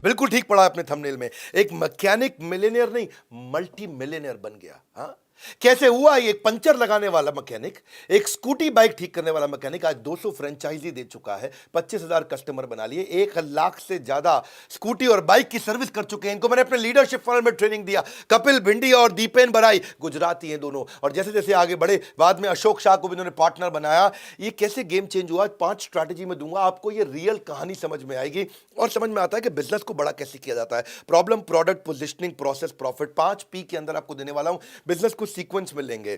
बिल्कुल ठीक पढ़ा आपने थंबनेल में। एक मैकेनिक मिलियनेयर नहीं, मल्टी मिलियनेयर बन गया। हाँ, कैसे हुआ? एक पंचर लगाने वाला मैकेनिक, एक स्कूटी बाइक ठीक करने वाला मैकेनिक आज 200 फ्रेंचाइजी दे चुका है, 25,000 कस्टमर बना लिए, 1 लाख से ज्यादा स्कूटी और बाइक की सर्विस कर चुके हैं। इनको मैंने अपने लीडरशिप फनल में ट्रेनिंग दिया। कपिल भिंडी और दीपेन बराई गुजराती हैं दोनों, और जैसे जैसे आगे बढ़े बाद में अशोक शाह को भी इन्होंने पार्टनर बनाया। ये कैसे गेम चेंज हुआ? 5 स्ट्रैटेजी में दूंगा आपको, ये रियल कहानी समझ में आएगी और समझ में आता है कि बिजनेस को बड़ा कैसे किया जाता है। Problem, product, positioning, process, profit, 5 P के अंदर आपको देने वाला हूं। बिजनेस को सीक्वेंस में लेंगे।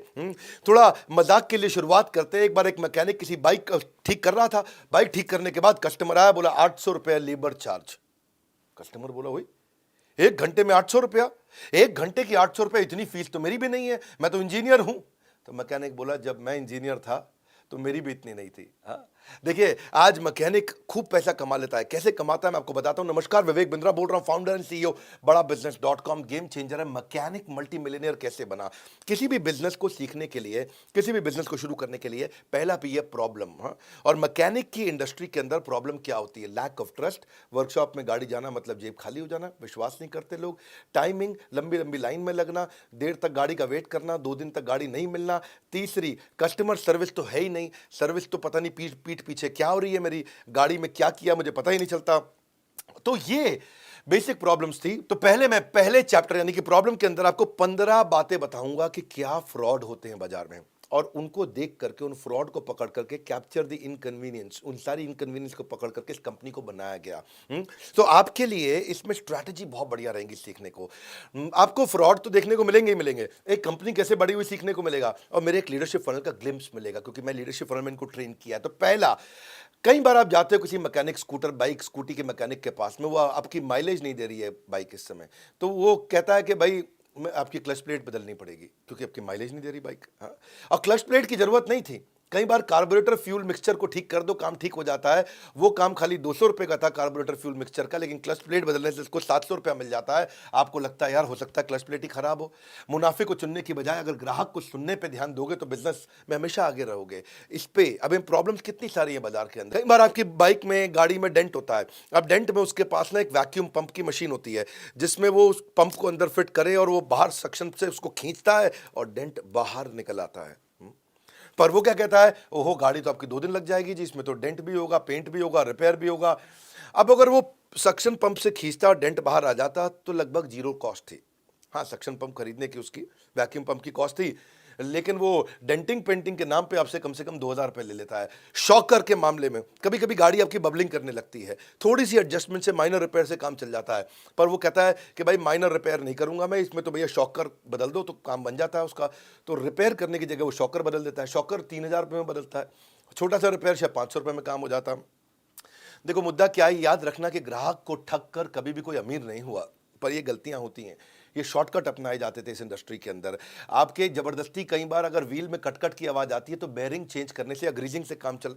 थोड़ा मजाक के लिए शुरुआत करते हैं। एक बार एक मैकेनिक किसी बाइक ठीक कर रहा था। बाइक ठीक करने के बाद कस्टमर आया, बोला 800 रुपया लेबर चार्ज। कस्टमर बोला, वही 1 घंटे में 800 रुपया? 1 घंटे की 800 रुपया, इतनी फीस तो मेरी भी नहीं है, मैं तो इंजीनियर हूं। तो मैकेनिक बोला, जब मैं इंजीनियर था तो मेरी भी इतनी नहीं थी। हाँ, देखिए आज मैकेनिक खूब पैसा कमा लेता है। कैसे कमाता है मैं आपको बताता हूं। नमस्कार, विवेक बिंद्रा बोल रहा हूं, फाउंडर एंड CEO बड़ा बिजनेस.com। गेम चेंजर है। मैकेनिक मल्टी मिलियनियर कैसे बना? किसी भी बिजनेस को सीखने के लिए, किसी भी बिजनेस को शुरू करने के लिए पहला P है प्रॉब्लम। हाँ, और मैकेनिक की इंडस्ट्री के अंदर प्रॉब्लम क्या होती है? Lack of trust. वर्कशॉप में गाड़ी जाना मतलब जेब खाली हो जाना, विश्वास नहीं करते लोग। टाइमिंग, लंबी लंबी लाइन में लगना, देर तक गाड़ी का वेट करना, 2 दिन तक गाड़ी नहीं मिलना। तीसरी, कस्टमर सर्विस तो है ही नहीं। सर्विस तो पता नहीं पीठ पीछे क्या हो रही है, मेरी गाड़ी में क्या किया मुझे पता ही नहीं चलता। तो ये बेसिक प्रॉब्लम्स थी। तो मैं पहले चैप्टर यानी कि प्रॉब्लम के अंदर आपको 15 बातें बताऊंगा कि क्या फ्रॉड होते हैं बाजार में, और उनको देख करके, उन फ्रॉड को पकड़ करके कैप्चर द इनकन्वीनियंस, उन सारी इनकन्वीनियंस को पकड़ करके इस कंपनी को बनाया गया। तो आपके लिए इसमें स्ट्रैटेजी बहुत बढ़िया रहेगी सीखने को। आपको फ्रॉड तो देखने को मिलेंगे ही मिलेंगे, एक कंपनी कैसे बड़ी हुई सीखने को मिलेगा, और मेरे एक लीडरशिप फनल का ग्लिम्स मिलेगा, क्योंकि मैं लीडरशिप फनल में इनको ट्रेन किया है। तो पहला, कई बार आप जाते हो किसी मैकेनिक, स्कूटर, बाइक, स्कूटी के मैकेनिक के पास में, वो आपकी माइलेज नहीं दे रही है बाइक इस समय, तो वो कहता है कि भाई मैं आपकी क्लच प्लेट बदलनी पड़ेगी क्योंकि आपकी माइलेज नहीं दे रही बाइक। हाँ, और क्लच प्लेट की जरूरत नहीं थी। कई बार कार्बोरेटर फ्यूल मिक्सचर को ठीक कर दो, काम ठीक हो जाता है। वो काम खाली 200 रुपए का था कार्बोरेटर फ्यूल मिक्सचर का, लेकिन क्लच प्लेट बदलने से इसको 700 रुपया मिल जाता है। आपको लगता है यार हो सकता है क्लच प्लेट ही खराब हो। मुनाफे को चुनने की बजाय अगर ग्राहक को सुनने पे ध्यान दोगे तो बिजनेस में हमेशा आगे रहोगे। इस पे अब इन प्रॉब्लम्स कितनी सारी है बाजार के अंदर। कई बार आपकी बाइक में, गाड़ी में डेंट होता है। अब डेंट में उसके पास ना एक वैक्यूम पंप की मशीन होती है, जिसमें वो उस पंप को अंदर फिट करे और वो बाहर सक्शन से उसको खींचता है और डेंट बाहर निकल आता है। पर वो क्या कहता है, ओहो गाड़ी तो आपकी 2 दिन लग जाएगी जी, इसमें तो डेंट भी होगा, पेंट भी होगा, रिपेयर भी होगा। अब अगर वो सक्शन पंप से खींचता और डेंट बाहर आ जाता तो लगभग 0 कॉस्ट थी। हाँ, सक्शन पंप खरीदने की उसकी, वैक्यूम पंप की कॉस्ट थी, लेकिन वो डेंटिंग पेंटिंग के नाम पे आपसे कम से कम 2,000 रुपये ले लेता है। शॉकर के मामले में कभी कभी गाड़ी आपकी बबलिंग करने लगती है, थोड़ी सी एडजस्टमेंट से, माइनर रिपेयर से काम चल जाता है, पर वो कहता है कि भाई माइनर रिपेयर नहीं करूंगा मैं, इसमें तो भैया शॉकर बदल दो तो काम बन जाता है उसका। तो रिपेयर करने की जगह वो शॉकर बदल देता है। शॉकर 3,000 रुपये में बदलता है, छोटा सा रिपेयर शायद 500 रुपये में काम हो जाता है। देखो मुद्दा क्या है, याद रखना कि ग्राहक को ठग कर कभी भी कोई अमीर नहीं हुआ, पर ये गलतियां होती हैं। ये शॉर्टकट अपनाए जाते थे इस इंडस्ट्री के अंदर। आपके जबरदस्ती कई बार अगर व्हील में कटकट की आवाज आती है तो बेयरिंग चेंज करने से या ग्रीजिंग से काम चल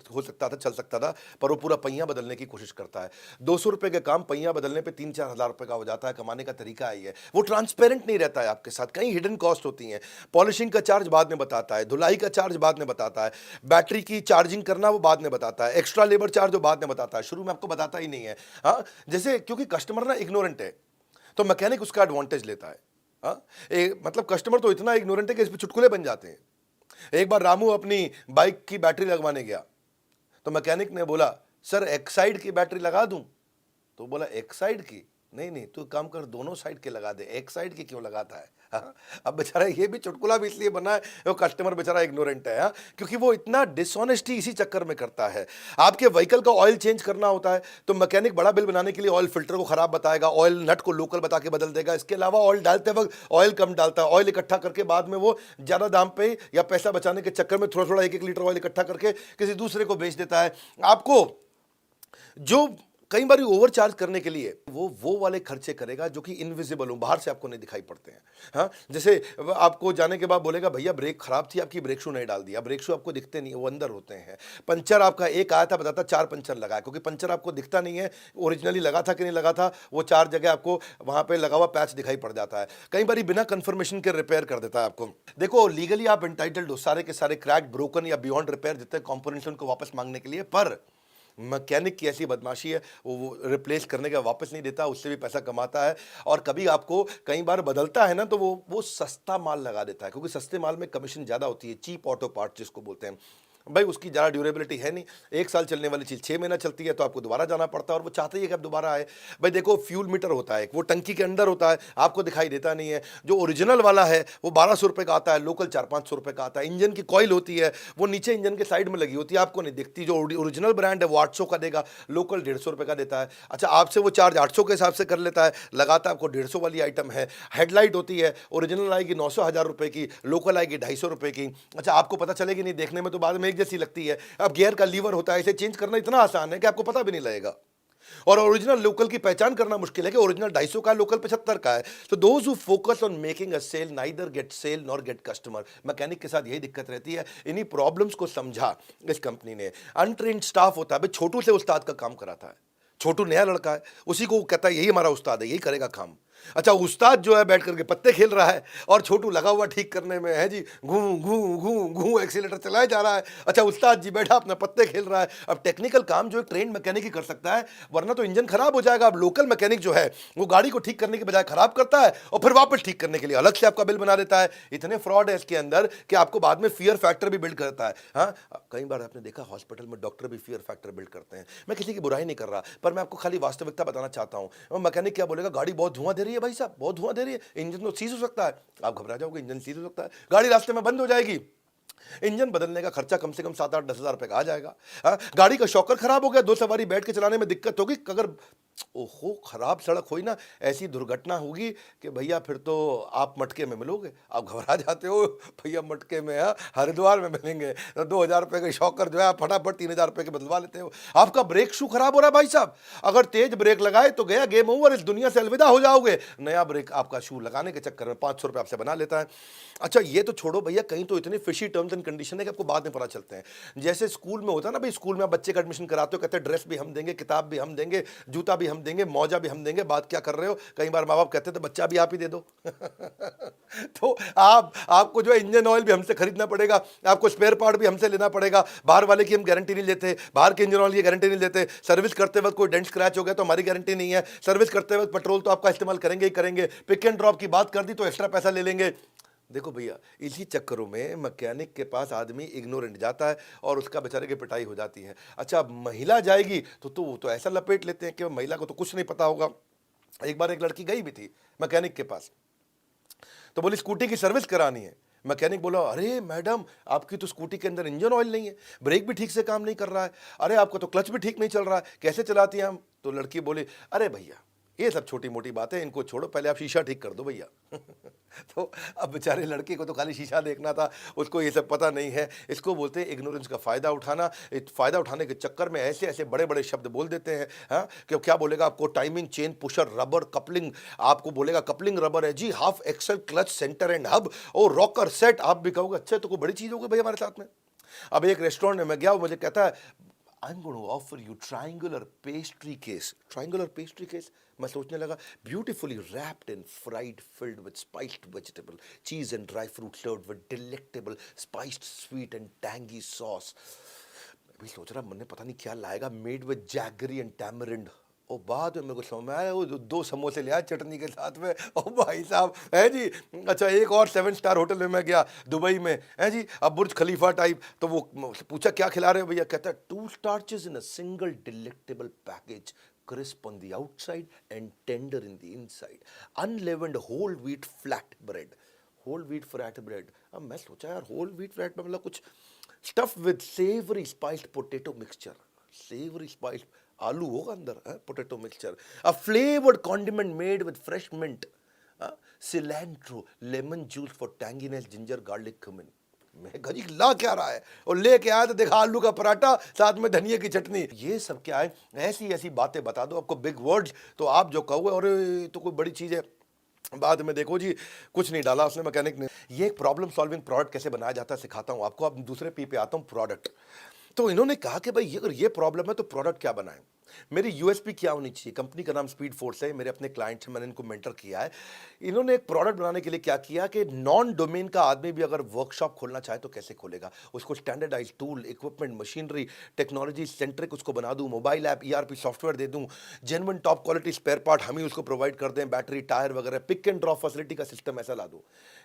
सकता था, पर वो पूरा पहिया बदलने की कोशिश करता है। 200 रुपए का काम पहिया बदलने पे 3-4 हजार रुपए का हो जाता है। कमाने का तरीका है ये। वो ट्रांसपेरेंट नहीं रहता है आपके साथ, कई हिडन कॉस्ट होती हैं। पॉलिशिंग का चार्ज बाद में बताता है, धुलाई का चार्ज बाद में बताता है, बैटरी की चार्जिंग करना वो बाद में बताता है, एक्स्ट्रा लेबर चार्ज वो बाद में बताता है, शुरू में आपको बताता ही नहीं है। हाँ, जैसे क्योंकि कस्टमर ना इग्नोरेंट है तो मैकेनिक उसका एडवांटेज लेता है। हाँ, मतलब कस्टमर तो इतना इग्नोरेंट है कि इस पे चुटकुले बन जाते हैं। एक बार रामू अपनी बाइक की बैटरी लगवाने गया तो मैकेनिक ने बोला, सर एक साइड की बैटरी लगा दूं? तो बोला एक साइड की? नहीं नहीं, तू काम कर दोनों साइड के लगा दे, एक साइड की क्यों लगाता है? हाँ? अब बेचारा ये भी चुटकुला भी इसलिए बना है, वो कस्टमर बेचारा इग्नोरेंट है। हाँ? क्योंकि वो इतना डिसऑनेस्टी इसी चक्कर में करता है। आपके व्हीकल का ऑयल चेंज करना होता है तो मैकेनिक बड़ा बिल बनाने के लिए ऑयल फिल्टर को खराब बताएगा, ऑयल नट को लोकल बता के बदल देगा। इसके अलावा ऑयल डालते वक्त ऑयल कम डालता है, ऑयल इकट्ठा करके बाद में वो ज्यादा दाम पे या पैसा बचाने के चक्कर में थोड़ा थोड़ा 1-1 लीटर ऑयल इकट्ठा करके किसी दूसरे को बेच देता है। आपको जो कई बार ओवर चार्ज करने के लिए वो वाले खर्चे करेगा जो कि इनविजिबल हो, बाहर से आपको नहीं दिखाई पड़ते हैं। हाँ, जैसे आपको जाने के बाद बोलेगा भैया ब्रेक खराब थी, आपकी ब्रेक शू नहीं डाल दिया। ब्रेक शू आपको दिखते नहीं, वो अंदर होते हैं। पंचर आपका एक आया था, बताता 4 पंचर लगाया, क्योंकि पंचर आपको दिखता नहीं है ओरिजिनली लगा था कि नहीं लगा था। वो 4 जगह आपको वहां पे लगा हुआ पैच दिखाई पड़ जाता है। कई बार बिना कंफर्मेशन के रिपेयर कर देता है आपको। देखो लीगली आप एंटाइटल्ड हो सारे के सारे क्रैक, ब्रोकन या बियॉन्ड रिपेयर जितने कॉम्पोनेंट्स उनको वापस मांगने के लिए, पर मैकेनिक की ऐसी बदमाशी है, वो रिप्लेस करने का वापस नहीं देता, उससे भी पैसा कमाता है। और कभी आपको कई बार बदलता है ना, तो वो सस्ता माल लगा देता है, क्योंकि सस्ते माल में कमीशन ज़्यादा होती है, चीप ऑटो पार्ट जिसको बोलते हैं। भाई उसकी ज़्यादा ड्यूरेबिलिटी है नहीं, 1 साल चलने वाली चीज़ 6 महीना चलती है, तो आपको दोबारा जाना पड़ता है, और वो चाहते ही है कि आप दोबारा आए। भाई देखो, फ्यूल मीटर होता है, वो टंकी के अंदर होता है, आपको दिखाई देता नहीं है। जो ओरिजिनल वाला है वो 1200 रुपये का आता है, लोकल 400-500 रुपये का आता है। इंजन की कॉइल होती है, वो नीचे इंजन के साइड में लगी होती है, आपको नहीं दिखती। जो ओरिजिनल ब्रांड है वो 800 का देगा, लोकल 150 रुपये का देता है। अच्छा, आपसे वो चार्ज 800 के हिसाब से कर लेता है, लगाता है आपको 150 वाली आइटम है। हेडलाइट होती है, ओरिजिनल आएगी 900-1000 रुपये की, लोकल आएगी 250 रुपये की। अच्छा, आपको पता चलेगी नहीं, देखने में तो बाद में एक जैसी लगती है। अब गियर का लीवर होता है, इसे चेंज करना इतना आसान है कि आपको पता भी नहीं लगेगा। और ओरिजिनल लोकल की पहचान करना मुश्किल है कि ओरिजिनल 250 का है, लोकल 75 का है। तो those who focus on making a sale neither get sale nor get customer. Mechanic के साथ यही दिक्कत रहती है। इन्हीं प्रॉब्लम्स को समझा इस कंपनी ने। अनट्रेन्ड स्टाफ होता है, भाई छोटू से उस्ताद का काम कराता है। छोटू नया लड़का है, उसी को कहता है यही हमारा उस्ताद है, यही करेगा काम। अच्छा, उस्ताद जो है बैठ करके पत्ते खेल रहा है, और छोटू लगा हुआ ठीक करने में है जी, घूं घूं घूं घूं एक्सीलेटर चलाया जा रहा है। अच्छा, उस्ताद जी बैठा अपना पत्ते खेल रहा है। अब टेक्निकल काम जो एक ट्रेंड मैकेनिक ही कर सकता है, वरना तो इंजन खराब हो जाएगा। अब लोकल मैकेनिक जो है वो गाड़ी को ठीक करने के बजाय खराब करता है, और फिर वापस ठीक करने के लिए अलग से आपका बिल बना देता है। इतने फ्रॉड है इसके अंदर कि आपको बाद में फियर फैक्टर भी बिल्ड करता है। हाँ, कई बार आपने देखा हॉस्पिटल में डॉक्टर भी फियर फैक्टर बिल्ड करते हैं। मैं किसी की बुराई नहीं कर रहा, पर मैं आपको खाली वास्तविकता बताना चाहता हूँ। मैकेनिक क्या बोलेगा, गाड़ी बहुत धुआं दे रही है भाई साहब, बहुत धुआं दे रही है, इंजन तो सीज हो सकता है। आप घबरा जाओगे, इंजन सीज हो सकता है, गाड़ी रास्ते में बंद हो जाएगी। इंजन बदलने का खर्चा कम से कम 7-8-10 हज़ार रुपए का आ जाएगा। हाँ, गाड़ी का शॉकर खराब हो गया, 2 सवारी बैठ के चलाने में दिक्कत होगी। अगर ओहो खराब सड़क हुई ना, ऐसी दुर्घटना होगी कि भैया फिर तो आप मटके में मिलोगे। आप घबरा जाते हो, भैया मटके में है, हरिद्वार में मिलेंगे। तो 2,000 रुपये का शॉकर जो है आप फटाफट 3,000 रुपये के बदलवा लेते हो। आपका ब्रेक शू खराब हो रहा है भाई साहब, अगर तेज ब्रेक लगाए तो गया, गेम ओवर, इस दुनिया से अलविदा हो जाओगे। नया ब्रेक आपका शू लगाने के चक्कर में 500 रुपये आपसे बना लेता है। अच्छा, ये तो छोड़ो भैया, कहीं तो इतने फिशी टर्म्स एंड कंडीशन है कि आपको बाद में पता चलते हैं। जैसे स्कूल में होता है ना, भाई स्कूल में आप बच्चे का एडमिशन कराते हो, कहते हैं ड्रेस भी हम देंगे, किताब भी हम देंगे, जूता भी हम देंगे, मौजा भी हम देंगे। बात क्या कर रहे हो, कई बार माँ बाप कहते हैं तो बच्चा भी आप ही दे दो। तो आपको जो है इंजन ऑयल भी हमसे खरीदना पड़ेगा, आपको स्पेयर पार्ट भी हमसे लेना पड़ेगा। बाहर वाले की हम गारंटी नहीं लेते, बाहर के इंजन ऑयल की गारंटी नहीं लेते। सर्विस करते वक्त कोई डेंट स्क्रैच हो गया तो हमारी गारंटी नहीं है। सर्विस करते वक्त पेट्रोल तो आपका इस्तेमाल करेंगे ही करेंगे। पिक एंड ड्रॉप की बात कर दी तो एक्स्ट्रा पैसा ले लेंगे। देखो भैया, इसी चक्करों में मैकेनिक के पास आदमी इग्नोरेंट जाता है, और उसका बेचारे की पिटाई हो जाती है। अच्छा, अब महिला जाएगी तो वो तो ऐसा लपेट लेते हैं कि महिला को तो कुछ नहीं पता होगा। एक बार एक लड़की गई भी थी मैकेनिक के पास, तो बोली स्कूटी की सर्विस करानी है। मैकेनिक बोला, अरे मैडम, आपकी तो स्कूटी के अंदर इंजन ऑयल नहीं है, ब्रेक भी ठीक से काम नहीं कर रहा है, अरे आपका तो क्लच भी ठीक नहीं चल रहा है, कैसे चलाती हैं हम? तो लड़की बोली, अरे भैया ये सब छोटी मोटी बातें, इनको छोड़ो, पहले आप शीशा ठीक कर दो भैया। तो अब बेचारे लड़के को तो खाली शीशा देखना था, उसको ये सब पता नहीं है। इसको बोलते हैं इग्नोरेंस का फ़ायदा उठाना। फ़ायदा उठाने के चक्कर में ऐसे ऐसे बड़े बड़े शब्द बोल देते हैं। हाँ, कि क्या बोलेगा आपको, timing chain pusher rubber coupling, आपको बोलेगा कपलिंग रबर है जी, half axle clutch centre end hub, और रॉकर सेट। आप भी कहोगे अच्छा, तो कोई बड़ी चीज़ होगी भाई हमारे साथ में। अब एक रेस्टोरेंट में मैं गया, वो मुझे कहता है, I'm going to offer you triangular pastry case. Triangular pastry case? मैं सोचने लगा, beautifully wrapped and fried, filled with spiced vegetable, cheese and dry fruit, served with delectable spiced, sweet and tangy sauce. मैं भी सोच रहा, मन ने पता नहीं क्या लाएगा, made with jaggery and tamarind. और बाद में मेरे को समझ में आया, वो 2 समोसे ले आया चटनी के साथ में। ओ भाई साहब, है जी। अच्छा, एक और 7 स्टार होटल में मैं गया दुबई में, है जी, अब बुर्ज खलीफा टाइप। तो वो पूछा क्या खिला रहे हो भैया, कहता है 2 starches in a single delectable package, crisp on the outside and tender in the inside, unleavened whole wheat flat bread. Whole wheat flat bread. अब मैं सोचा यार, होल व्हीट फ्लैट में मतलब कुछ stuff with savoury spiced potato mixture, savoury spiced आलू होगा अंदर, potato mixture, a flavoured condiment made with fresh mint, cilantro, lemon juice for tanginess, ginger, garlic, cumin. मैं गजी ला क्या रहा है, और लेके आया तो देखा आलू का पराठा, साथ में धनिया की चटनी। ये सब क्या है, ऐसी ऐसी बातें बता दो आपको, बिग वर्ड्स, तो आप जो कहोगे और तो कोई बड़ी चीज़ है, बाद में देखो जी कुछ नहीं डाला उसने मैकेनिक ने। ये एक प्रॉब्लम सॉल्विंग प्रोडक्ट कैसे बनाया जाता है सिखाता हूँ आपको। अब दूसरे पी पे आता हूँ, प्रोडक्ट। तो इन्होंने कहा कि भाई अगर ये प्रॉब्लम है तो प्रोडक्ट क्या बनाएं। मेरी यूएसपी क्या होनी चाहिए? कंपनी का नाम स्पीड फोर्स है, मेरे अपने क्लाइंट्स हैं, मैंने इनको मेंटर किया है। इन्होंने एक प्रोडक्ट बनाने के लिए क्या किया कि नॉन डोमेन का आदमी भी अगर वर्कशॉप खोलना चाहे तो कैसे खोलेगा? उसको standardized tool, equipment, machinery, technology centric उसको बना दूँ, मोबाइल ऐप, ईआरपी सॉफ्टवेयर दे दूँ, genuine top quality spare part हम ही उसको प्रोवाइड कर दें, बैटरी, टायर वगैरह, पिक एंड ड्रॉप फैसिलिटी का सिस्टम ऐसा ला दूँ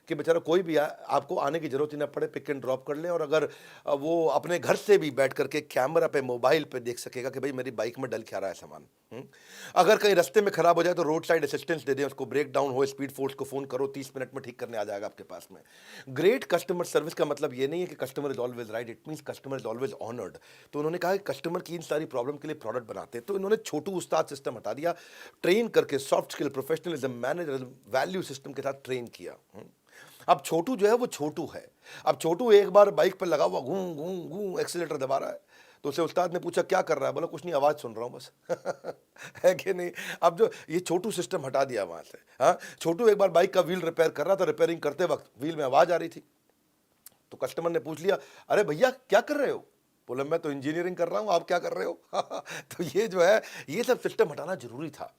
कि बेचारा कोई भी आए, आपको आने की ज़रूरत ही ना पड़े, पिक एंड ड्रॉप कर लें और अगर वो अपने घर से भी बैठ करके कैमरा पे, मोबाइल पे देख सकेगा कि भाई मेरी बाइक में डल क्या रहा है सामान। अगर कहीं रास्ते में खराब हो जाए तो रोड साइड असिस्टेंस दे दें उसको, ब्रेक डाउन हो, स्पीड फोर्स को फ़ोन करो, 30 मिनट में ठीक करने आ जाएगा आपके पास में। ग्रेट कस्टमर सर्विस का मतलब ये नहीं है कि customer is always right, it means customer is always honoured. तो उन्होंने कहा कि कस्टमर की इन सारी प्रॉब्लम के लिए प्रोडक्ट बनाते हैं, तो इन्होंने छोटू उस्ताद सिस्टम हटा दिया, ट्रेन करके soft skill, professionalism, managerism, value system के साथ ट्रेन किया। अब छोटू जो है वो छोटू है। अब छोटू एक बार बाइक पर लगा हुआ घूं घूं घूं एक्सीलेटर दबा रहा है, तो उसे उस्ताद ने पूछा क्या कर रहा है? बोला कुछ नहीं, आवाज़ सुन रहा हूँ बस। है कि नहीं? अब जो ये छोटू सिस्टम हटा दिया वहाँ से। हाँ, छोटू एक बार बाइक का व्हील रिपेयर कर रहा था, रिपेयरिंग करते वक्त व्हील में आवाज़ आ रही थी, तो कस्टमर ने पूछ लिया, अरे भैया क्या कर रहे हो? बोला मैं तो इंजीनियरिंग कर रहा हूँ, आप क्या कर रहे हो? तो ये जो है ये सब सिस्टम हटाना जरूरी था।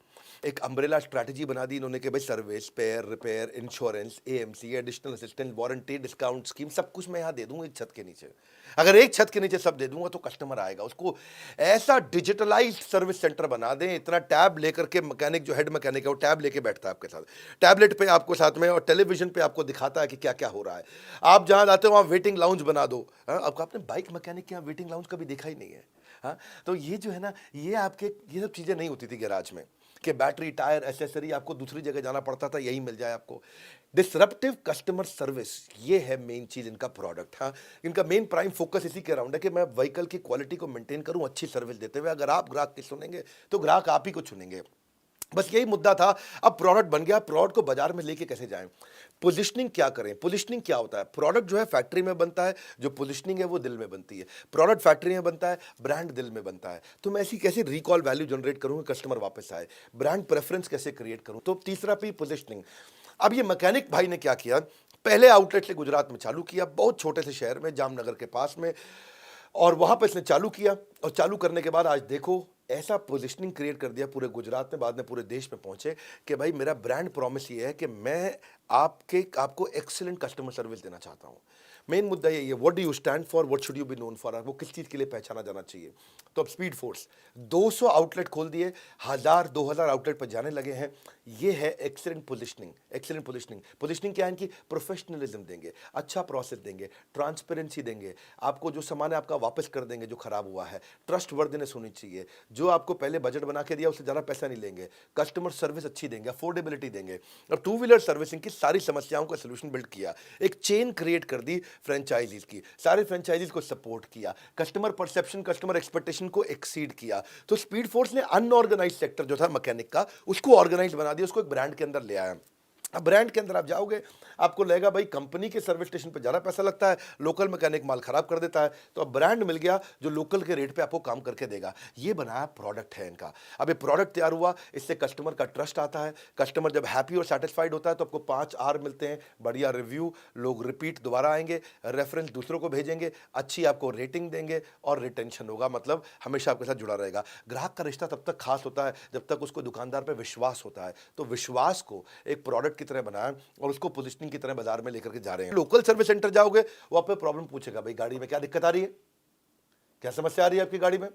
एक अम्ब्रेला स्ट्रैटेजी बना दी इन्होंने कि भाई service, spare, repair, insurance, AMC, additional assistance, warranty, discount scheme, सब कुछ मैं यहाँ दे दूंगा एक छत के नीचे। अगर एक छत के नीचे सब दे दूंगा तो कस्टमर आएगा। उसको ऐसा डिजिटलाइज्ड सर्विस सेंटर बना दें, इतना टैब लेकर के मैकेनिक जो हेड मैकेनिक है वो टैब लेके बैठता है आपके साथ, टैबलेट पे आपको साथ में और टेलीविजन पे आपको दिखाता है कि क्या क्या हो रहा है। आप जहाँ जाते हो वहाँ वेटिंग लाउंज बना दो। हाँ, आपको आपने बाइक मैकेनिक के यहाँ वेटिंग लाउंज कभी देखा ही नहीं है। हाँ, तो ये जो है ना, ये आपके ये सब चीज़ें नहीं होती थी गैराज में कि बैटरी, टायर, एसेसरी आपको दूसरी जगह जाना पड़ता था, यही मिल जाए आपको। डिसरप्टिव कस्टमर सर्विस, ये है मेन चीज़ इनका प्रोडक्ट। हाँ, इनका मेन प्राइम फोकस इसी के अराउंड है कि मैं व्हीकल की क्वालिटी को मेंटेन करूं अच्छी सर्विस देते हुए। अगर आप ग्राहक की सुनेंगे तो ग्राहक आप ही को चुनेंगे, बस यही मुद्दा था। अब प्रोडक्ट बन गया, प्रोडक्ट को बाजार में लेके कैसे जाएं? पोजिशनिंग क्या करें? पोजिशनिंग क्या होता है? प्रोडक्ट जो है फैक्ट्री में बनता है, जो पोजिशनिंग है वो दिल में बनती है। प्रोडक्ट फैक्ट्री में बनता है, ब्रांड दिल में बनता है। तो मैं ऐसी कैसे रिकॉल वैल्यू जनरेट करूँ, कस्टमर वापस आए? ब्रांड प्रेफरेंस कैसे क्रिएट करूँ? तो तीसरा पी, पोजिशनिंग। अब ये मैकेनिक भाई ने क्या किया, पहले आउटलेट से गुजरात में चालू किया, बहुत छोटे से शहर में, जामनगर के पास में, और वहां पर इसने चालू किया। और चालू करने के बाद आज देखो ऐसा पोजीशनिंग क्रिएट कर दिया पूरे गुजरात में, बाद में पूरे देश में पहुंचे कि भाई मेरा ब्रांड प्रॉमिस ये है कि मैं आपको एक्सीलेंट कस्टमर सर्विस देना चाहता हूं। मेन मुद्दा यही है, what do you stand for, what should you be known for, वो किस चीज़ के लिए पहचाना जाना चाहिए। तो अब स्पीड फोर्स 200 आउटलेट खोल दिए, 1000-2000 आउटलेट पर जाने लगे हैं। ये है excellent positioning. Excellent positioning, positioning क्या है इनकी? प्रोफेशनलिज्म देंगे, अच्छा प्रोसेस देंगे, ट्रांसपेरेंसी देंगे, आपको जो सामान है आपका वापस कर देंगे जो खराब हुआ है, ट्रस्ट वर्दिनेस होनी चाहिए, जो आपको पहले बजट बना के दिया उससे ज़्यादा पैसा नहीं लेंगे, कस्टमर सर्विस अच्छी देंगे, अफोर्डेबिलिटी देंगे। अब टू व्हीलर सर्विसिंग की सारी समस्याओं का सोल्यूशन बिल्ड किया, एक चेन क्रिएट कर दी फ्रेंचाइजीज की, सारे फ्रेंचाइजीज को सपोर्ट किया, कस्टमर परसेप्शन, कस्टमर एक्सपेक्टेशन को एक्सीड किया। तो स्पीड फोर्स ने अनऑर्गेनाइज सेक्टर जो था मैकेनिक का, उसको ऑर्गेनाइज बना दिया, उसको एक ब्रांड के अंदर ले आया। अब ब्रांड के अंदर आप जाओगे, आपको लगेगा भाई कंपनी के सर्विस स्टेशन पे ज़्यादा पैसा लगता है, लोकल मैकेनिक माल खराब कर देता है। तो अब ब्रांड मिल गया जो लोकल के रेट पे आपको काम करके देगा। ये बनाया प्रोडक्ट है इनका। अब ये प्रोडक्ट तैयार हुआ, इससे कस्टमर का ट्रस्ट आता है। कस्टमर जब हैप्पी और सेटिस्फाइड होता है तो आपको 5 आर मिलते हैं, बढ़िया रिव्यू, लोग रिपीट दोबारा आएंगे, रेफरेंस दूसरों को भेजेंगे, अच्छी आपको रेटिंग देंगे और रिटेंशन होगा, मतलब हमेशा आपके साथ जुड़ा रहेगा। ग्राहक का रिश्ता तब तक खास होता है जब तक उसको दुकानदार पर विश्वास होता है। तो विश्वास को एक प्रोडक्ट की तरह बनाया और उसको पोजीशनिंग की तरह बाजार में लेकर के जा रहे हैं। लोकल सर्विस सेंटर जाओगे, वो आप पे प्रॉब्लम पूछेगा, भाई गाड़ी में क्या दिक्कत आ रही है, क्या समस्या आ रही है आपकी गाड़ी में।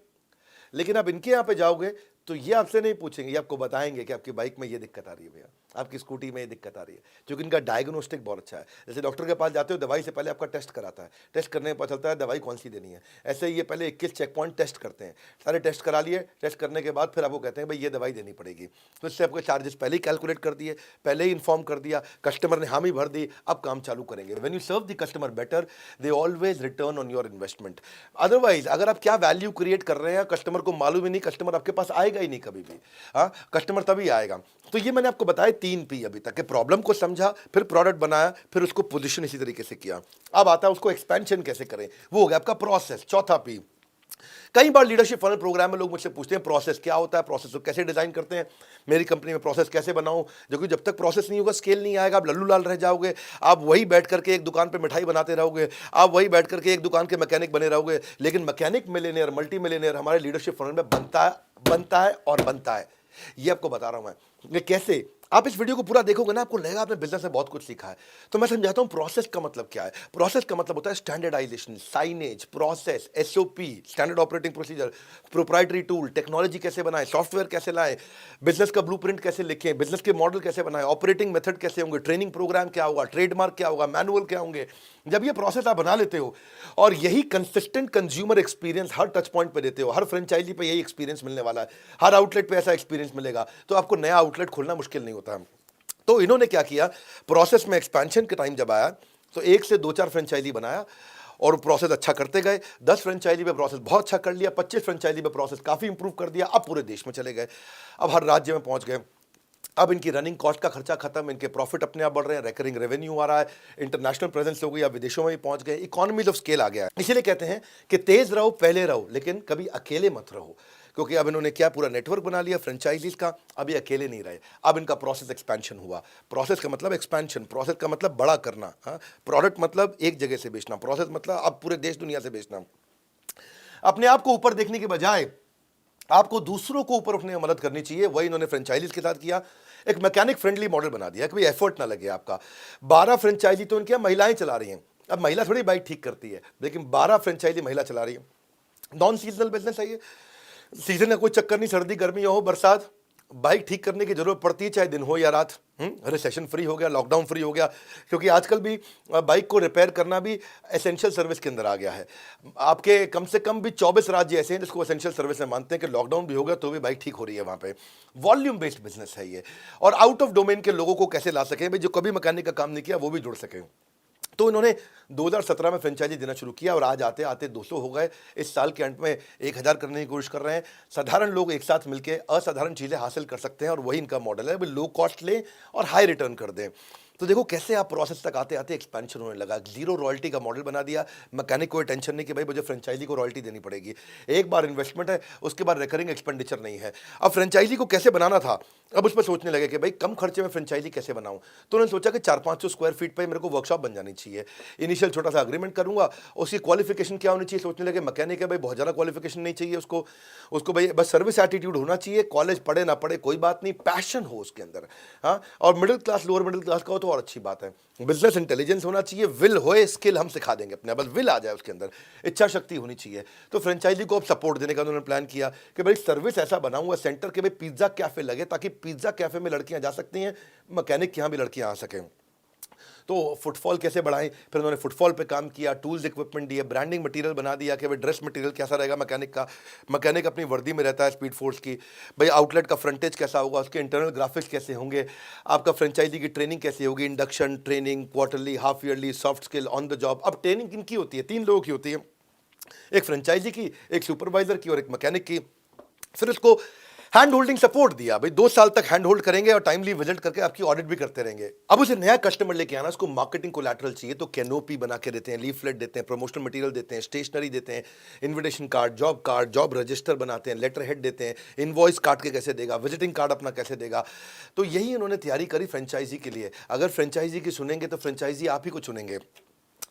लेकिन आप इनके यहाँ पे जाओगे तो ये आपसे नहीं पूछेंगे, ये आपको बताएंगे कि आपकी बाइक में ये दिक्कत आ रही है भैया, आपकी स्कूटी में ये दिक्कत आ रही है, क्योंकि इनका डायग्नोस्टिक बहुत अच्छा है। जैसे डॉक्टर के पास जाते हो, दवाई से पहले आपका टेस्ट कराता है, टेस्ट करने में पता चलता है दवाई कौन सी देनी है। ऐसे ही ये पहले 21 चेक पॉइंट टेस्ट करते हैं, सारे टेस्ट करा लिए, टेस्ट करने के बाद फिर आपको कहते हैं भाई ये दवाई देनी पड़ेगी। तो इससे आपके चार्जेस पहले ही कैलकुलेट कर दिए, पहले ही इन्फॉर्म कर दिया, कस्टमर ने हामी भर दी, अब काम चालू करेंगे। When you serve the customer better, they always return on your investment. Otherwise अगर आप क्या वैल्यू क्रिएट कर रहे हैं कस्टमर को मालूम ही नहीं, कस्टमर आपके पास आएगा ही नहीं कभी भी। हाँ, कस्टमर तभी आएगा। तो ये मैंने आपको बताया 3 पी अभी तक, प्रॉब्लम को समझा, फिर प्रोडक्ट बनाया, फिर उसको पोजीशन इसी तरीके से किया। अब आता है उसको एक्सपेंशन कैसे करें, वो हो गया आपका प्रोसेस। चौथा पी, कई बार लीडरशिप फनल प्रोग्राम में लोग मुझसे पूछते हैं प्रोसेस क्या होता है, प्रोसेस को कैसे डिजाइन करते हैं, मेरी कंपनी में प्रोसेस कैसे बनाऊं। क्योंकि जब तक प्रोसेस नहीं होगा स्केल नहीं आएगा, आप लल्लू लाल रह जाओगे। आप वही बैठ करके एक दुकान पे मिठाई बनाते रहोगे, आप वही बैठ करके एक दुकान के मैकेनिक बने रहोगे। लेकिन मैकेनिक मिलियनेयर, मल्टी मिलियनेयर हमारे लीडरशिप फनल में बनता है और बनता है। ये आपको बता रहा हूं मैं ये कैसे। आप इस वीडियो को पूरा देखोगे ना, आपको लगेगा आपने बिजनेस में बहुत कुछ सीखा है। तो मैं समझाता हूं प्रोसेस का मतलब क्या है। प्रोसेस का मतलब होता है standardization, signage, process, SOP, standard operating procedure, proprietary tool, technology कैसे बनाएं, सॉफ्टवेयर कैसे लाएं, बिजनेस का ब्लूप्रिंट कैसे लिखें, बिजनेस के मॉडल कैसे बनाएं, ऑपरेटिंग मेथड कैसे होंगे, ट्रेनिंग प्रोग्राम क्या होगा, ट्रेडमार्क क्या होगा, मैनुअल क्या होंगे। जब ये प्रोसेस आप बना लेते हो और यही कंसिस्टेंट कंज्यूमर एक्सपीरियंस हर टच पॉइंट पे देते हो, हर फ्रेंचाइजी पे यही एक्सपीरियंस मिलने वाला है, हर आउटलेट पे ऐसा एक्सपीरियंस मिलेगा, तो आपको नया आउटलेट खोलना मुश्किल नहीं होता है। तो इन्होंने क्या किया, प्रोसेस में एक्सपेंशन के टाइम जब आया तो 1 से 2-4 फ्रेंचाइजी बनाया और प्रोसेस अच्छा करते गए। 10 फ्रेंचाइजी पे प्रोसेस बहुत अच्छा कर लिया, 25 फ्रेंचाइजी पे प्रोसेस काफ़ी इंप्रूव कर दिया। अब पूरे देश में चले गए, अब हर राज्य में पहुंच गए। अब इनकी रनिंग कॉस्ट का खर्चा खत्म, इनके प्रॉफिट अपने आप बढ़ रहे हैं, रिकरिंग रेवेन्यू आ रहा है, इंटरनेशनल प्रेजेंस हो गई, अब विदेशों में भी पहुंच गए, इकोनॉमीज ऑफ स्केल आ गया है। इसीलिए कहते हैं कि तेज रहो, पहले रहो, लेकिन कभी अकेले मत रहो। क्योंकि अब इन्होंने क्या पूरा नेटवर्क बना लिया फ्रेंचाइजीज का, अभी अकेले नहीं रहे, अब इनका प्रोसेस एक्सपेंशन हुआ। प्रोसेस का मतलब एक्सपेंशन, प्रोसेस का मतलब बड़ा करना, हाँ, प्रोडक्ट मतलब एक जगह से बेचना, प्रोसेस मतलब अब पूरे देश दुनिया से बेचना। अपने आप को ऊपर देखने के बजाय आपको दूसरों को ऊपर उठने में मदद करनी चाहिए, वही इन्होंने फ्रेंचाइजीज के साथ किया। एक मैकेनिक फ्रेंडली मॉडल बना दिया कि भाई एफर्ट ना लगे आपका। 12 फ्रेंचाइजी तो इनकी महिलाएं चला रही हैं। अब महिला थोड़ी बाइक ठीक करती है, लेकिन 12 फ्रेंचाइजी महिला चला रही है। नॉन सीजनल बिजनेस है ये, सीजन का कोई चक्कर नहीं, सर्दी गर्मी हो बरसात, बाइक ठीक करने की जरूरत पड़ती है, चाहे दिन हो या रात। रिसेशन फ्री हो गया, लॉकडाउन फ्री हो गया, क्योंकि आजकल भी बाइक को रिपेयर करना भी एसेंशियल सर्विस के अंदर आ गया है। आपके कम से कम भी 24 राज्य ऐसे हैं जिसको एसेंशियल सर्विस में मानते हैं कि लॉकडाउन भी हो गया तो भी बाइक ठीक हो रही है वहां पे। वॉल्यूम बेस्ड बिजनेस है ये, और आउट ऑफ डोमेन के लोगों को कैसे ला सकें भाई, जो कभी मैकेनिक का काम नहीं किया वो भी जुड़ सकें। तो इन्होंने 2017 में फ्रेंचाइजी देना शुरू किया और आज आते आते 200 हो गए। इस साल के अंत में 1000 करने की कोशिश कर रहे हैं। साधारण लोग एक साथ मिलकर असाधारण चीज़ें हासिल कर सकते हैं और वही इनका मॉडल है, लो कॉस्ट लें और हाई रिटर्न कर दें। तो देखो कैसे आप प्रोसेस तक आते आते एक्सपेंशन होने लगा। जीरो रॉयल्टी का मॉडल बना दिया, मैकेनिक कोई टेंशन नहीं कि भाई मुझे फ्रेंचाइजी को रॉयल्टी देनी पड़ेगी। एक बार इन्वेस्टमेंट है, उसके बाद रिकरिंग एक्सपेंडिचर नहीं है। अब फ्रेंचाइजी को कैसे बनाना था, अब उस पर सोचने लगे कि भाई कम खर्चे में फ्रेंचाइजी कैसे बनाऊं। तो उन्होंने सोचा कि 400-500 स्क्वायर फीट पर मेरे को वर्कशॉप बन जानी चाहिए। इनिशियल छोटा सा अग्रीमेंट करूंगा, उसकी क्वालिफिकेशन क्या होनी चाहिए, सोचने लगे मैकेनिक है भाई बहुत ज़्यादा क्वालिफिकेशन नहीं चाहिए उसको, उसको भाई बस सर्विस एटीट्यूड होना चाहिए, कॉलेज पढ़े ना पढ़े कोई बात नहीं, पैशन हो उसके अंदर। हाँ, और middle class lower middle class का हो तो और अच्छी बात है। बिजनेस इंटेलिजेंस होना चाहिए, विल होए, स्किल हम सिखा देंगे अपने, बस विल आ जाए उसके अंदर, इच्छा शक्ति होनी चाहिए। तो फ्रेंचाइजी को अब सपोर्ट देने का उन्होंने प्लान किया कि भाई सर्विस ऐसा बनाऊंगा सेंटर के भाई पिज्जा कैफे लगे, ताकि पिज्जा कैफे में लड़कियां जा सकती हैं, मैकेनिक के यहाँ भी लड़कियां आ सकें। तो फुटफॉल कैसे बढ़ाएं, फिर उन्होंने फुटफॉल पे काम किया, टूल्स इक्विपमेंट दिए, ब्रांडिंग मटेरियल बना दिया कि भाई ड्रेस मटेरियल कैसा रहेगा मैकेनिक का, मैकेनिक अपनी वर्दी में रहता है स्पीड फोर्स की, भाई आउटलेट का फ्रंटेज कैसा होगा, उसके इंटरनल ग्राफिक्स कैसे होंगे, आपका फ्रेंचाइजी की ट्रेनिंग कैसे होगी, induction training, quarterly, half yearly, soft skill, on the job. अब ट्रेनिंग किनकी होती है, 3 लोगों की होती है, एक फ्रेंचाइजी की, एक सुपरवाइजर की और एक मैकेनिक की। फिर उसको हैंड होल्डिंग सपोर्ट दिया, भाई 2 साल तक हैंड होल्ड करेंगे और टाइमली विजिट करके आपकी ऑडिट भी करते रहेंगे। अब उसे नया कस्टमर लेके आना, उसको मार्केटिंग कोलैटरल चाहिए, तो कैनोपी बना के देते हैं, लीफलेट देते हैं, प्रमोशनल मटेरियल देते हैं, स्टेशनरी देते हैं, इन्विटेशन कार्ड, जॉब रजिस्टर बनाते हैं, लेटर हेड देते हैं, इनवॉइस काट के कैसे देगा, विजिटिंग कार्ड अपना कैसे देगा। तो यही उन्होंने तैयारी करी फ्रेंचाइजी के लिए। अगर फ्रेंचाइजी की सुनेंगे तो फ्रेंचाइजी आप ही को चुनेंगे।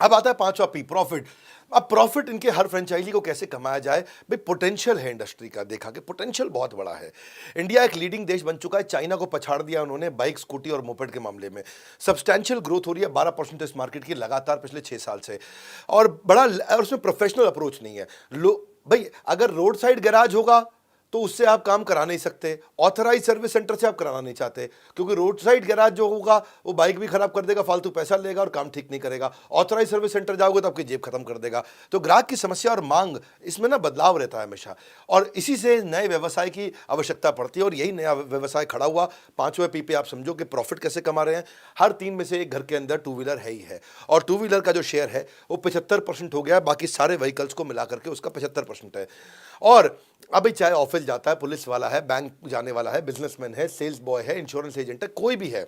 अब आता है 5वां पी, प्रॉफिट। अब प्रॉफिट इनके हर फ्रेंचाइजी को कैसे कमाया जाए, भाई पोटेंशियल है इंडस्ट्री का, देखा कि पोटेंशियल बहुत बड़ा है। इंडिया एक लीडिंग देश बन चुका है, चाइना को पछाड़ दिया उन्होंने बाइक, स्कूटी और मोपेड के मामले में। सब्सटैंशियल ग्रोथ हो रही है 12% इस मार्केट की लगातार पिछले 6 साल से, और बड़ा, और उसमें प्रोफेशनल अप्रोच नहीं है। भाई अगर रोड साइड गैराज होगा तो उससे आप काम करा नहीं सकते, ऑथराइज सर्विस सेंटर से आप कराना नहीं चाहते, क्योंकि रोड साइड गैराज जो होगा वो बाइक भी खराब कर देगा, फालतू पैसा लेगा और काम ठीक नहीं करेगा। ऑथराइज सर्विस सेंटर जाओगे तो आपकी जेब खत्म कर देगा। तो ग्राहक की समस्या और मांग, इसमें ना बदलाव रहता है हमेशा, और इसी से नए व्यवसाय की आवश्यकता पड़ती है, और यही नया व्यवसाय खड़ा हुआ। 5वें पी पे आप समझो कि प्रॉफिट कैसे कमा रहे हैं। हर 3 में से एक घर के अंदर 2 व्हीलर है ही है, और 2 व्हीलर का जो शेयर है वो 75% हो गया है, बाकी सारे व्हीकल्स को मिला करके उसका 75% है। और अभी चाहे ऑफिस जाता है, पुलिस वाला है, बैंक जाने वाला है, बिजनेसमैन है, सेल्स बॉय है, इंश्योरेंस एजेंट है, कोई भी है,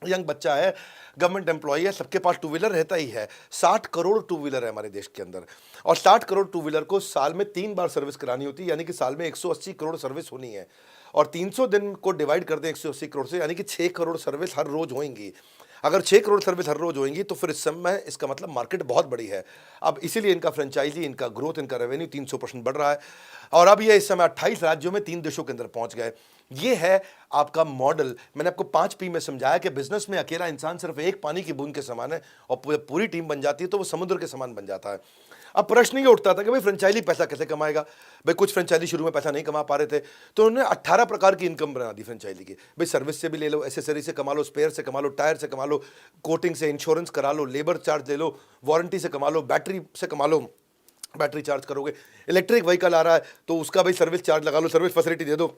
यंग बच्चा है, गवर्नमेंट एम्प्लॉय है, सबके पास टू व्हीलर रहता ही है। 60 करोड़ टू व्हीलर है हमारे देश के अंदर, और 60 करोड़ टू व्हीलर को साल में 3 बार सर्विस करानी होती है, यानी कि साल में 180 करोड़ सर्विस होनी है। और 300 दिन को डिवाइड कर दें 180 करोड़ से, यानी कि 6 करोड़ सर्विस हर रोज होंगी। अगर 6 करोड़ सर्विस हर रोज होंगी तो फिर इस समय इसका मतलब मार्केट बहुत बड़ी है। अब इसीलिए इनका फ्रेंचाइजी, इनका ग्रोथ, इनका रेवेन्यू 300% बढ़ रहा है। और अब ये इस समय 28 राज्यों में 3 देशों के अंदर पहुंच गए। ये है आपका मॉडल। मैंने आपको 5P में समझाया कि बिजनेस में अकेला इंसान सिर्फ एक पानी की बूंद के समान है, और पूरी टीम बन जाती है तो वो समुद्र के समान बन जाता है। अब प्रश्न ये उठता था कि भाई फ्रेंचाइजी पैसा कैसे कमाएगा। भाई कुछ फ्रेंचाइजी शुरू में पैसा नहीं कमा पा रहे थे, तो उन्होंने 18 प्रकार की इनकम बना दी फ्रेंचाइजी की। भाई सर्विस से भी ले लो, एसेसरी से कमा लो, स्पेयर से कमा लो, टायर से कमा लो, कोटिंग से, इंश्योरेंस करा लो, लेबर चार्ज ले लो, वारंटी से कमा लो, बैटरी से कमा लो, बैटरी चार्ज करोगे, इलेक्ट्रिक व्हीकल आ रहा है तो उसका भाई सर्विस चार्ज लगा लो, सर्विस फैसिलिटी दे दो,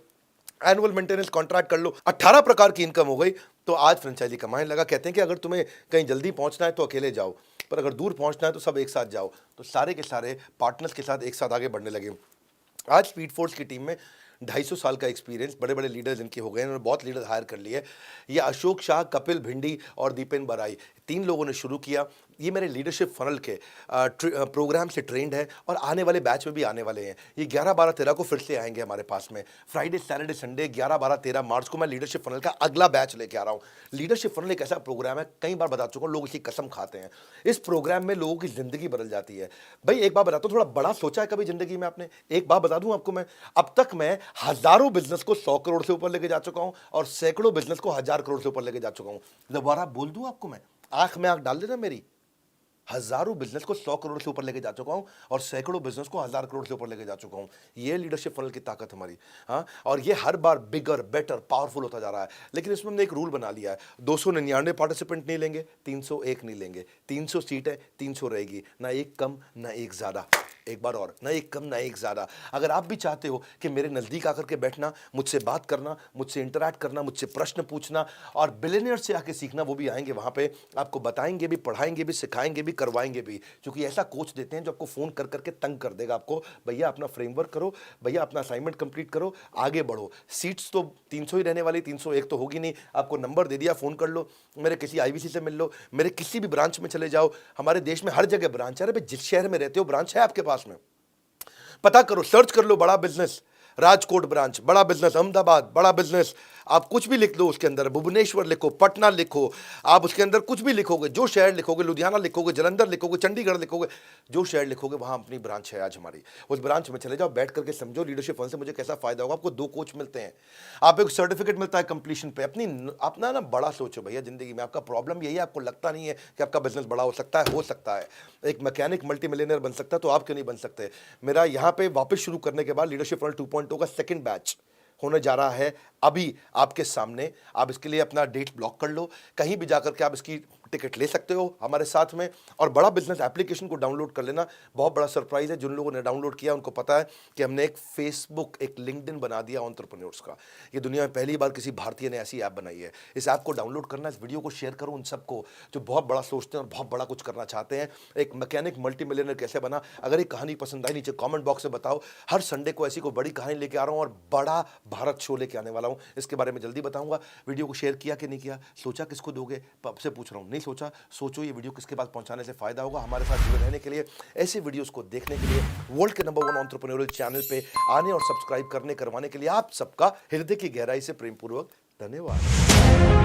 एनुअल मेंटेनेंस कॉन्ट्रैक्ट कर लो। 18 प्रकार की इनकम हो गई। तो आज फ्रेंचाइजी कमाने लगा। कहते हैं कि अगर तुम्हें कहीं जल्दी पहुंचना है तो अकेले जाओ, पर अगर दूर पहुंचना है तो सब एक साथ जाओ। तो सारे के सारे पार्टनर्स के साथ एक साथ आगे बढ़ने लगे। आज स्पीड फोर्स की टीम में 250 साल का एक्सपीरियंस, बड़े बड़े लीडर्स इनके हो गए, इन्होंने बहुत लीडर हायर कर लिए। ये अशोक शाह, कपिल भिंडी और दीपेन बराई, 3 लोगों ने शुरू किया। ये मेरे लीडरशिप फनल के प्रोग्राम से ट्रेंड है और आने वाले बैच में भी आने वाले हैं। ये 11, 12, 13 को फिर से आएंगे हमारे पास में। फ्राइडे, सैटरडे, संडे 11, 12, 13 मार्च को मैं लीडरशिप फनल का अगला बैच लेके आ रहा हूँ। लीडरशिप फनल एक ऐसा प्रोग्राम है, कई बार बता चुका हूँ, लोग इसकी कसम खाते हैं। इस प्रोग्राम में लोगों की जिंदगी बदल जाती है। भाई एक बात बताता हूँ, थोड़ा बड़ा सोचा है कभी जिंदगी में आपने? एक बात बता दूं आपको मैं, अब तक मैं हजारों बिजनेस को 100 करोड़ से ऊपर लेके जा चुका हूं और सैकड़ों बिजनेस को 1000 करोड़ से ऊपर लेके जा चुका हूं। दोबारा बोल दूं आपको मैं, आंख में आंख डाल देना मेरी, हजारों बिजनेस को 100 करोड़ से ऊपर लेके जा चुका हूं और सैकड़ों बिजनेस को 1000 करोड़ से ऊपर लेके जा चुका हूं। ये लीडरशिप फनल की ताकत हमारी। हाँ, और ये हर बार बिगर, बेटर, पावरफुल होता जा रहा है। लेकिन इसमें हमने एक रूल बना लिया है, 299 पार्टिसिपेंट नहीं लेंगे, 301 नहीं लेंगे। 300 सीट है, 300 रहेगी, ना एक कम ना एक ज्यादा। एक बार और, ना एक कम ना एक ज्यादा। अगर आप भी चाहते हो कि मेरे नजदीक आकर के बैठना, मुझसे बात करना, मुझसे इंटरैक्ट करना, मुझसे प्रश्न पूछना और बिलियनियर से आके सीखना, वो भी आएंगे वहां पे, आपको बताएंगे भी, पढ़ाएंगे भी, सिखाएंगे भी, करवाएंगे भी। क्योंकि ऐसा कोच देते हैं जो आपको फोन कर करके तंग कर देगा आपको, भैया अपना फ्रेमवर्क करो, भैया अपना असाइनमेंट कंप्लीट करो, आगे बढ़ो। सीट्स तो 300 ही रहने वाली, 301 तो होगी नहीं। आपको नंबर दे दिया, फोन कर लो, मेरे किसी IBC से मिल लो, मेरे किसी भी ब्रांच में चले जाओ। हमारे देश में हर जगह ब्रांच है। अरे जिस शहर में रहते हो ब्रांच है आपके पास में, पता करो, सर्च कर लो, बड़ा बिजनेस राजकोट ब्रांच, बड़ा बिजनेस अहमदाबाद, बड़ा बिजनेस, आप कुछ भी लिख दो उसके अंदर, भुवनेश्वर लिखो, पटना लिखो, आप उसके अंदर कुछ भी लिखोगे, जो शहर लिखोगे, लुधियाना लिखोगे, जलंधर लिखोगे, चंडीगढ़ लिखोगे, जो शहर लिखोगे वहां अपनी ब्रांच है आज हमारी। उस ब्रांच में चले जाओ, बैठ करके समझो लीडरशिप फन से मुझे कैसा फायदा होगा। आपको 2 कोच मिलते हैं, आप एक सर्टिफिकेट मिलता है कंप्लीशन पे। अपना ना बड़ा सोचो भैया जिंदगी में। आपका प्रॉब्लम यही है, आपको लगता नहीं है कि आपका बिजनेस बड़ा हो सकता है। हो सकता है, एक मैकेनिक मल्टी मिलियनर बन सकता है, तो आप क्यों नहीं बन सकते? मेरा यहाँ पे वापस शुरू करने के बाद लीडरशिप फनल 2.0 का सेकंड बैच होने जा रहा है अभी आपके सामने। आप इसके लिए अपना डेट ब्लॉक कर लो, कहीं भी जाकर के आप इसकी टिकट ले सकते हो हमारे साथ में। और बड़ा बिजनेस एप्लीकेशन को डाउनलोड कर लेना। बहुत बड़ा सरप्राइज है, जिन लोगों ने डाउनलोड किया उनको पता है कि हमने एक फेसबुक, एक लिंक्डइन बना दिया एंटरप्रेन्योर्स का। ये दुनिया में पहली बार किसी भारतीय ने ऐसी ऐप बनाई है। इस ऐप को डाउनलोड करना, इस वीडियो को शेयर करो उन सबको जो बहुत बड़ा सोचते हैं और बहुत बड़ा कुछ करना चाहते हैं। एक मैकेनिक मल्टी मिलियनर कैसे बना, अगर एक कहानी पसंद आई नीचे कॉमेंट बॉक्स में बताओ। हर संडे को ऐसी कोई बड़ी कहानी लेके आ रहा हूँ और बड़ा भारत शो लेके आने वाला हूँ, इसके बारे में जल्दी बताऊंगा। वीडियो को शेयर किया कि नहीं किया, सोचा किसको दोगे, आपसे पूछ रहा हूँ, नहीं सोचा, सोचो ये वीडियो किसके पास पहुंचाने से फायदा होगा। हमारे साथ जुड़े रहने के लिए, ऐसे वीडियोस को देखने के लिए, वर्ल्ड के नंबर 1 एंटरप्रेन्योरियल चैनल पे आने और सब्सक्राइब करवाने के लिए आप सबका हृदय की गहराई से प्रेमपूर्वक धन्यवाद।